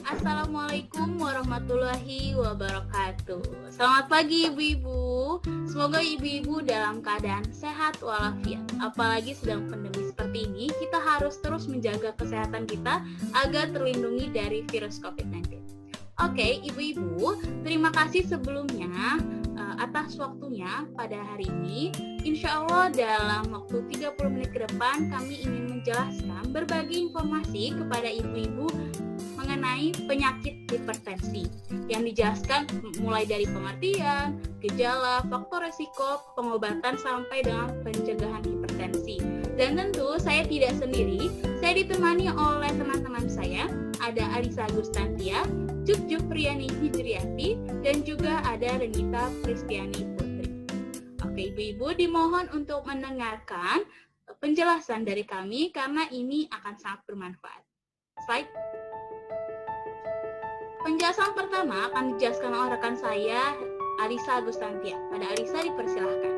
Assalamualaikum warahmatullahi wabarakatuh. Selamat pagi ibu-ibu. Semoga ibu-ibu dalam keadaan sehat walafiat. Apalagi sedang pandemi seperti ini, kita harus terus menjaga kesehatan kita agar terlindungi dari virus COVID-19. Oke, ibu-ibu, terima kasih sebelumnya atas waktunya pada hari ini. Insya Allah dalam waktu 30 menit ke depan kami ingin menjelaskan berbagi informasi kepada ibu-ibu mengenai penyakit hipertensi yang dijelaskan mulai dari pengertian, gejala, faktor resiko, pengobatan sampai dengan pencegahan hipertensi. Dan tentu saya tidak sendiri, saya ditemani oleh teman-teman saya, ada Alisa Gustantia, Cuk Priyani Hijriati, dan juga ada Renita Pristiani Putri. Oke, ibu-ibu dimohon untuk mendengarkan penjelasan dari kami karena ini akan sangat bermanfaat. Slide. Penjelasan pertama akan dijelaskan oleh rekan saya, Alisa Gustantia. Pada Alisa dipersilahkan.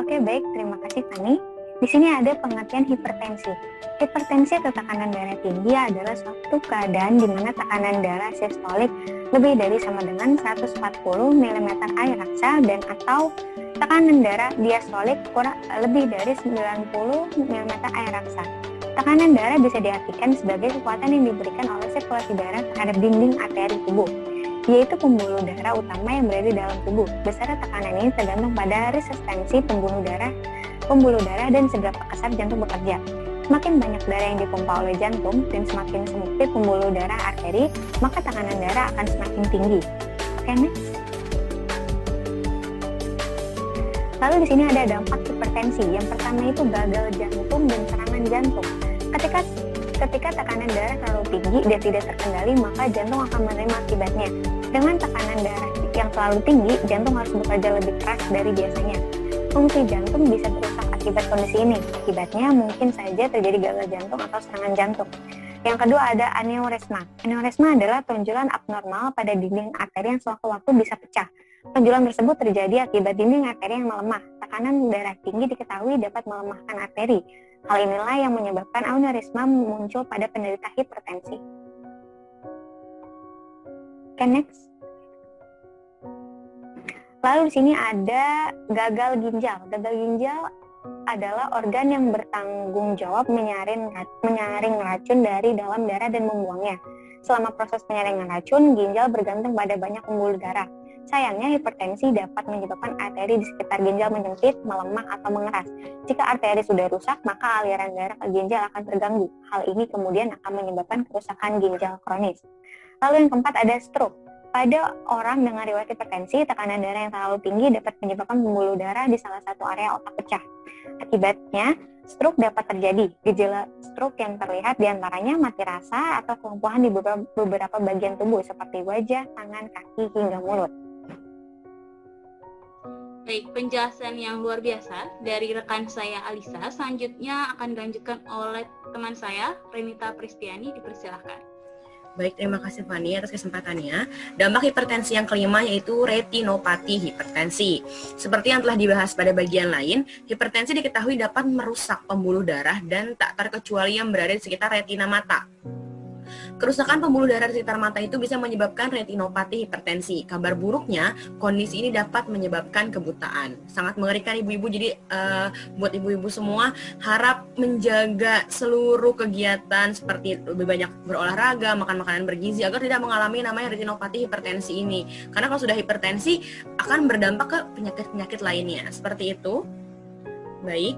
Oke, baik. Terima kasih, Fani. Di sini ada pengertian hipertensi. Hipertensi atau tekanan darah tinggi adalah suatu keadaan di mana tekanan darah sistolik lebih dari sama dengan 140 mm air raksa dan atau tekanan darah diastolik kurang lebih dari 90 mm air raksa. Tekanan darah bisa diartikan sebagai kekuatan yang diberikan oleh sirkulasi darah terhadap dinding arteri tubuh, yaitu pembuluh darah utama yang berada di dalam tubuh. Besar tekanan ini tergantung pada resistensi pembuluh darah dan seberapa kasar jantung bekerja. Semakin banyak darah yang dipompa oleh jantung dan semakin sempit pembuluh darah arteri, maka tekanan darah akan semakin tinggi. Oke, next. Lalu di sini ada dampak hipertensi. Yang pertama itu gagal jantung dan serangan jantung. Ketika tekanan darah terlalu tinggi dan tidak terkendali, maka jantung akan menerima akibatnya. Dengan tekanan darah yang terlalu tinggi, jantung harus bekerja lebih keras dari biasanya. Fungsi jantung bisa rusak akibat kondisi ini. Akibatnya mungkin saja terjadi gagal jantung atau serangan jantung. Yang kedua ada aneurisma. Aneurisma adalah tonjolan abnormal pada dinding arteri yang sewaktu-waktu bisa pecah. Tonjolan tersebut terjadi akibat dinding arteri yang melemah. Tekanan darah tinggi diketahui dapat melemahkan arteri. Hal inilah yang menyebabkan aneurisma muncul pada penderita hipertensi. Okay, next. Lalu di sini ada gagal ginjal. Gagal ginjal adalah organ yang bertanggung jawab menyaring racun dari dalam darah dan membuangnya. Selama proses penyaringan racun, ginjal bergantung pada banyak pembuluh darah. Sayangnya, hipertensi dapat menyebabkan arteri di sekitar ginjal menyempit, melemah, atau mengeras. Jika arteri sudah rusak, maka aliran darah ke ginjal akan terganggu. Hal ini kemudian akan menyebabkan kerusakan ginjal kronis. Lalu yang keempat ada stroke. Pada orang dengan riwayat hipertensi, tekanan darah yang terlalu tinggi dapat menyebabkan pembuluh darah di salah satu area otak pecah. Akibatnya, stroke dapat terjadi. Gejala stroke yang terlihat diantaranya mati rasa atau kelumpuhan di beberapa bagian tubuh seperti wajah, tangan, kaki, hingga mulut. Baik, penjelasan yang luar biasa dari rekan saya Alisa. Selanjutnya akan dilanjutkan oleh teman saya, Renita Pristiani, dipersilahkan. Baik, terima kasih Fani atas kesempatannya. Dampak hipertensi yang kelima yaitu retinopati hipertensi. Seperti yang telah dibahas pada bagian lain, hipertensi diketahui dapat merusak pembuluh darah dan tak terkecuali yang berada di sekitar retina mata. Kerusakan pembuluh darah di sekitar mata itu bisa menyebabkan retinopati hipertensi. Kabar buruknya, kondisi ini dapat menyebabkan kebutaan. Sangat mengerikan ibu-ibu, jadi buat ibu-ibu semua harap menjaga seluruh kegiatan seperti lebih banyak berolahraga, makan makanan bergizi agar tidak mengalami namanya retinopati hipertensi ini. Karena kalau sudah hipertensi akan berdampak ke penyakit-penyakit lainnya. Seperti itu. Baik.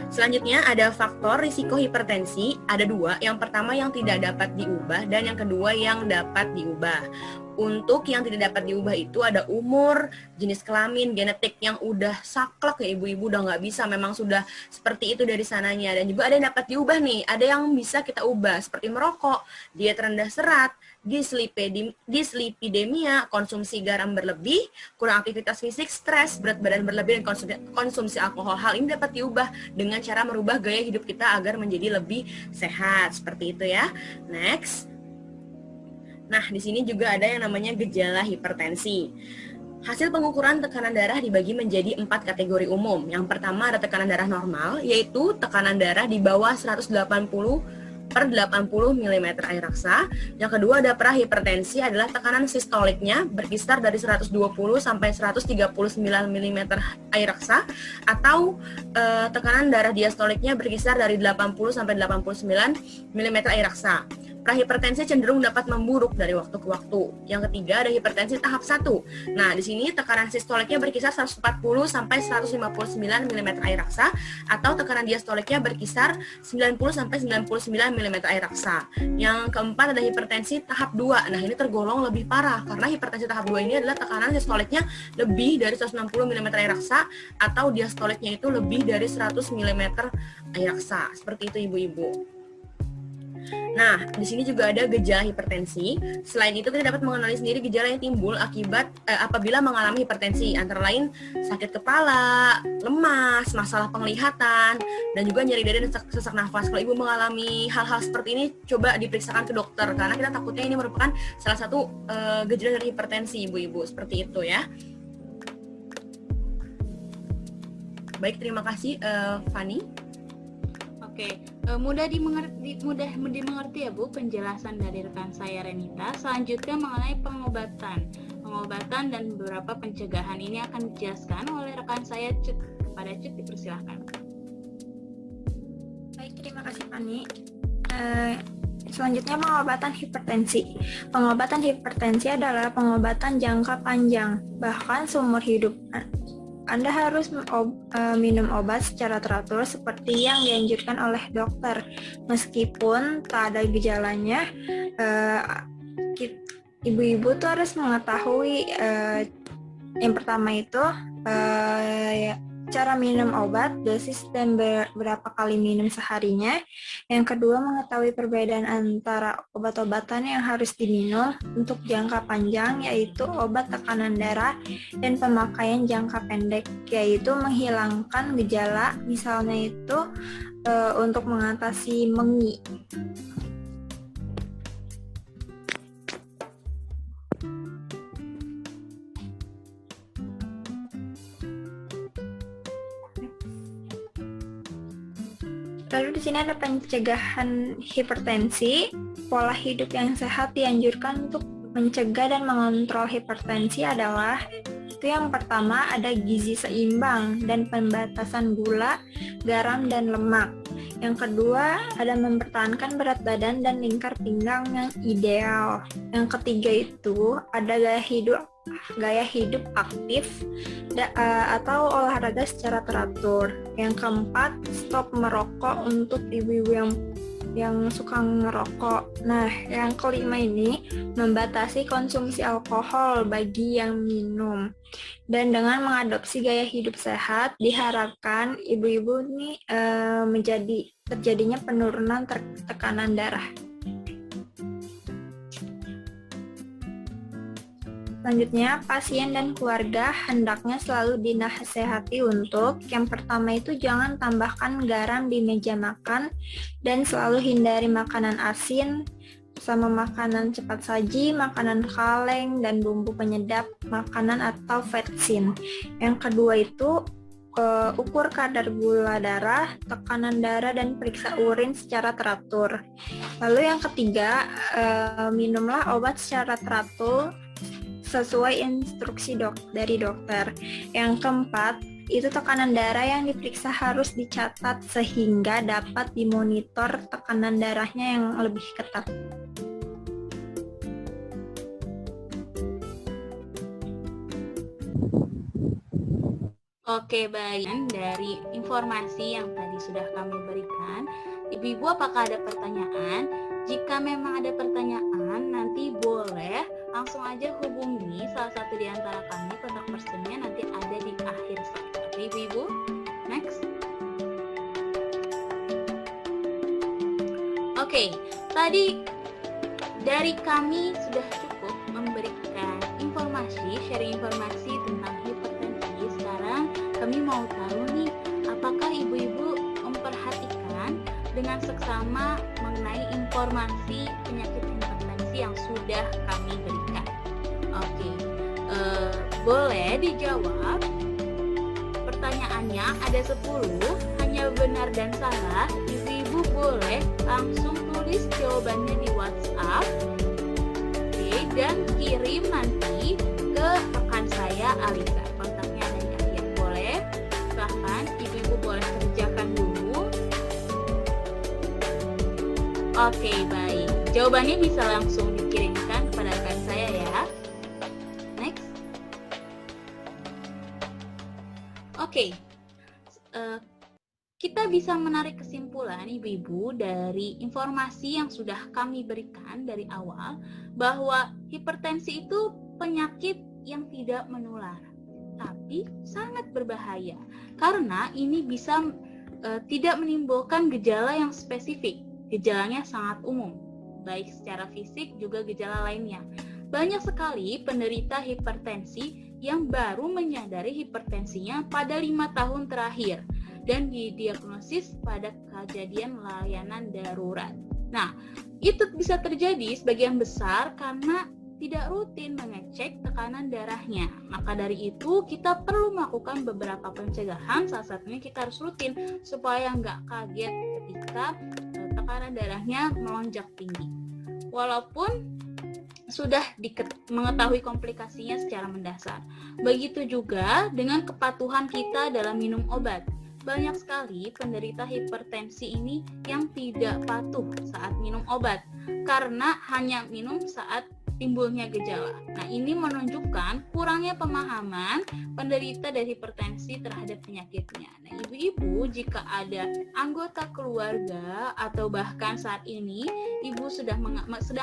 Selanjutnya ada faktor risiko hipertensi, ada dua. Yang pertama yang tidak dapat diubah dan yang kedua yang dapat diubah. Untuk yang tidak dapat diubah itu ada umur, jenis kelamin, genetik yang udah saklek ya ibu-ibu, udah nggak bisa, memang sudah seperti itu dari sananya. Dan juga ada yang dapat diubah nih, ada yang bisa kita ubah seperti merokok, diet rendah serat, dislipidemia, konsumsi garam berlebih, kurang aktivitas fisik, stres, berat badan berlebih, dan konsumsi alkohol. Hal ini dapat diubah dengan cara merubah gaya hidup kita agar menjadi lebih sehat. Seperti itu ya. Next. Nah, di sini juga ada yang namanya gejala hipertensi. Hasil pengukuran tekanan darah dibagi menjadi 4 kategori umum. Yang pertama ada tekanan darah normal, yaitu tekanan darah di bawah 180/80 mm air raksa. Yang kedua ada prahipertensi, adalah tekanan sistoliknya berkisar dari 120 sampai 139 mm air raksa, atau tekanan darah diastoliknya berkisar dari 80 sampai 89 mm air raksa. Prahipertensi cenderung dapat memburuk dari waktu ke waktu. Yang ketiga ada hipertensi tahap 1. Nah, di sini tekanan sistoliknya berkisar 140 sampai 159 mm air raksa, atau tekanan diastoliknya berkisar 90 sampai 99 mm air raksa. Yang keempat ada hipertensi tahap 2. Nah, ini tergolong lebih parah karena hipertensi tahap 2 ini adalah tekanan sistoliknya lebih dari 160 mm air raksa, atau diastoliknya itu lebih dari 100 mm air raksa. Seperti itu Ibu-ibu. Nah, di sini juga ada gejala hipertensi. Selain itu, kita dapat mengenali sendiri gejala yang timbul akibat apabila mengalami hipertensi, antara lain sakit kepala, lemas, masalah penglihatan, dan juga nyeri dada dan sesak nafas. Kalau Ibu mengalami hal-hal seperti ini, coba diperiksakan ke dokter, karena kita takutnya ini merupakan salah satu gejala dari hipertensi, Ibu-ibu. Seperti itu ya. Baik, terima kasih, Fani. Oke, mudah dimengerti ya Bu penjelasan dari rekan saya Renita. Selanjutnya mengenai pengobatan dan beberapa pencegahan ini akan dijelaskan oleh rekan saya Cut. Kepada Cut dipersilahkan. Baik, terima kasih Fani. Selanjutnya pengobatan hipertensi. Pengobatan hipertensi adalah pengobatan jangka panjang, bahkan seumur hidup. Anda harus minum obat secara teratur seperti yang dianjurkan oleh dokter. Meskipun tak ada gejalanya, ibu-ibu tuh harus mengetahui yang pertama itu cara minum obat, dosis dan berapa kali minum seharinya. Yang kedua, mengetahui perbedaan antara obat-obatan yang harus diminum untuk jangka panjang, yaitu obat tekanan darah, dan pemakaian jangka pendek, yaitu menghilangkan gejala, misalnya itu untuk mengatasi mengi. Lalu di sini ada pencegahan hipertensi. Pola hidup yang sehat dianjurkan untuk mencegah dan mengontrol hipertensi adalah itu yang pertama ada gizi seimbang dan pembatasan gula, garam, dan lemak. Yang kedua ada mempertahankan berat badan dan lingkar pinggang yang ideal. Yang ketiga itu ada gaya hidup aktif atau olahraga secara teratur. Yang keempat, stop merokok untuk ibu-ibu yang suka ngerokok. Nah, yang kelima ini membatasi konsumsi alkohol bagi yang minum. Dan dengan mengadopsi gaya hidup sehat, diharapkan ibu-ibu ini terjadinya penurunan tekanan darah. Selanjutnya, pasien dan keluarga hendaknya selalu dinasehati untuk yang pertama itu jangan tambahkan garam di meja makan dan selalu hindari makanan asin sama makanan cepat saji, makanan kaleng, dan bumbu penyedap makanan atau vetsin. Yang kedua itu ukur kadar gula darah, tekanan darah, dan periksa urin secara teratur. Lalu yang ketiga, minumlah obat secara teratur sesuai instruksi dari dokter. Yang keempat, itu tekanan darah yang diperiksa harus dicatat sehingga dapat dimonitor tekanan darahnya yang lebih ketat. Oke, baik. Dari informasi yang tadi sudah kami berikan, ibu-ibu apakah ada pertanyaan? Jika memang ada pertanyaan, nanti boleh langsung aja hubungi salah satu di antara kami. Kontak personnya nanti ada di akhir slide. Oke, ibu-ibu, next. Oke, tadi dari kami sudah cukup memberikan informasi, sharing informasi tentang hipertensi. Sekarang kami mau tahu nih, apakah ibu-ibu memperhatikan dengan seksama mengenai informasi penyakit hipertensi informasi yang sudah kami berikan. Oke, boleh dijawab. Pertanyaannya ada 10, hanya benar dan salah. Ibu-ibu boleh langsung tulis jawabannya di WhatsApp. Oke, dan kirim nanti ke rekan saya Alisa. Kontaknya ada di akhir. Boleh? Silahkan, ibu-ibu boleh kerjakan dulu. Oke, baik. Jawabannya bisa langsung dikirimkan kepada rekan saya ya. Next. Oke. Kita bisa menarik kesimpulan ibu-ibu dari informasi yang sudah kami berikan dari awal bahwa hipertensi itu penyakit yang tidak menular, tapi sangat berbahaya karena ini bisa tidak menimbulkan gejala yang spesifik. Gejalanya sangat umum, baik secara fisik juga gejala lainnya. Banyak sekali penderita hipertensi yang baru menyadari hipertensinya pada 5 tahun terakhir dan didiagnosis pada kejadian layanan darurat. Nah, itu bisa terjadi sebagian besar karena tidak rutin mengecek tekanan darahnya. Maka dari itu kita perlu melakukan beberapa pencegahan, salah satunya kita harus rutin supaya nggak kaget ketika tekanan darahnya melonjak tinggi. Walaupun sudah mengetahui komplikasinya secara mendasar. Begitu juga dengan kepatuhan kita dalam minum obat. Banyak sekali penderita hipertensi ini yang tidak patuh saat minum obat karena hanya minum saat timbulnya gejala. Nah, ini menunjukkan kurangnya pemahaman penderita dari hipertensi terhadap penyakitnya. Nah, ibu-ibu jika ada anggota keluarga atau bahkan saat ini ibu sedang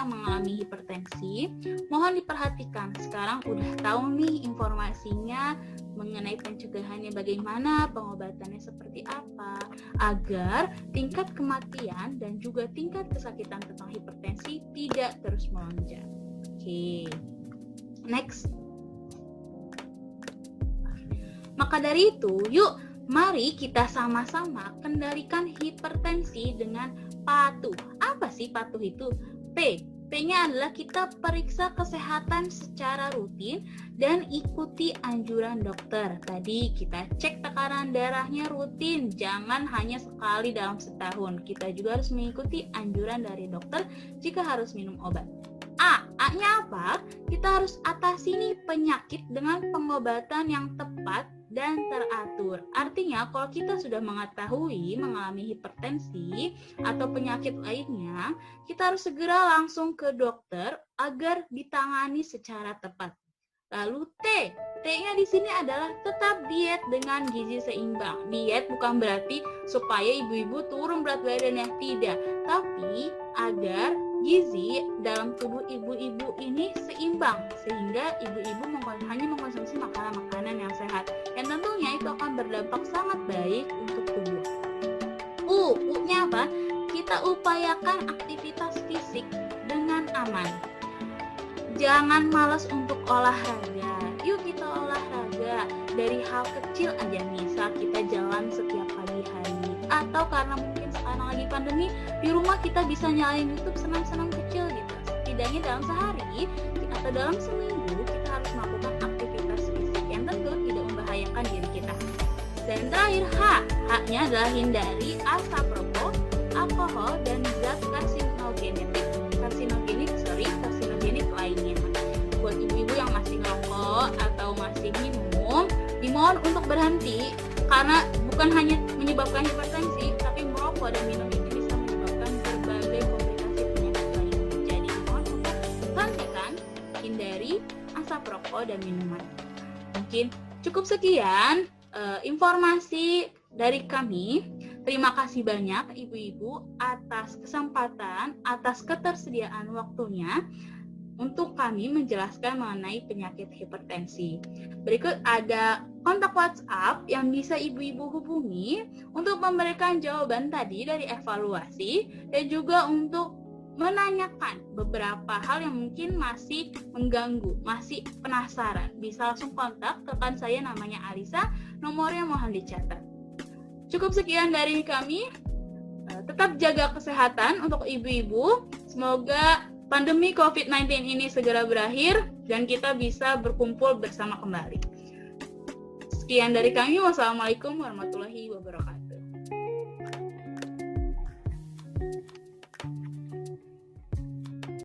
mengalami hipertensi, mohon diperhatikan. Sekarang udah tahu nih informasinya mengenai pencegahannya bagaimana, pengobatannya seperti apa, agar tingkat kematian dan juga tingkat kesakitan tentang hipertensi tidak terus melonjak. Oke, next. Maka dari itu, yuk mari kita sama-sama kendalikan hipertensi dengan patuh. Apa sih patuh itu? P-nya adalah kita periksa kesehatan secara rutin dan ikuti anjuran dokter. Tadi kita cek tekanan darahnya rutin, jangan hanya sekali dalam setahun. Kita juga harus mengikuti anjuran dari dokter jika harus minum obat. A-nya apa? Kita harus atasi nih penyakit dengan pengobatan yang tepat dan teratur. Artinya kalau kita sudah mengetahui mengalami hipertensi atau penyakit lainnya, kita harus segera langsung ke dokter agar ditangani secara tepat. Lalu T-nya di sini adalah tetap diet dengan gizi seimbang. Diet bukan berarti supaya ibu-ibu turun berat badannya, tidak, tapi agar gizi dalam tubuh ibu-ibu ini seimbang sehingga ibu-ibu hanya mengkonsumsi makanan-makanan yang sehat yang tentunya itu akan berdampak sangat baik untuk tubuh. U-nya apa? Kita upayakan aktivitas fisik dengan aman. Jangan malas untuk olahraga. Yuk kita olahraga dari hal kecil aja, misal kita jalan setiap pagi hari, atau karena mungkin sekarang lagi pandemi di rumah kita bisa nyalain YouTube senam-senam kecil gitu. Setidaknya dalam sehari atau dalam seminggu kita harus melakukan aktivitas fisik yang tentu tidak membahayakan diri kita. Dan terakhir H-nya adalah hindari asap rokok, alkohol dan zat karsinogenik lainnya. Buat ibu-ibu yang masih ngerokok atau masih minum, dimohon untuk berhenti karena bukan hanya menyebabkan hipertensi, tapi merokok dan minum ini bisa menyebabkan berbagai komplikasi penyakit lain. Jadi mohon untuk hentikan, hindari asap rokok dan minuman. Mungkin cukup sekian informasi dari kami. Terima kasih banyak ibu-ibu atas kesempatan, atas ketersediaan waktunya untuk kami menjelaskan mengenai penyakit hipertensi. Berikut ada kontak WhatsApp yang bisa ibu-ibu hubungi untuk memberikan jawaban tadi dari evaluasi dan juga untuk menanyakan beberapa hal yang mungkin masih mengganggu, masih penasaran. Bisa langsung kontak rekan saya namanya Alisa, nomornya mohon dicatat. Cukup sekian dari kami. Tetap jaga kesehatan untuk ibu-ibu. Semoga pandemi COVID-19 ini segera berakhir dan kita bisa berkumpul bersama kembali. Sekian dari kami. Wassalamualaikum warahmatullahi wabarakatuh.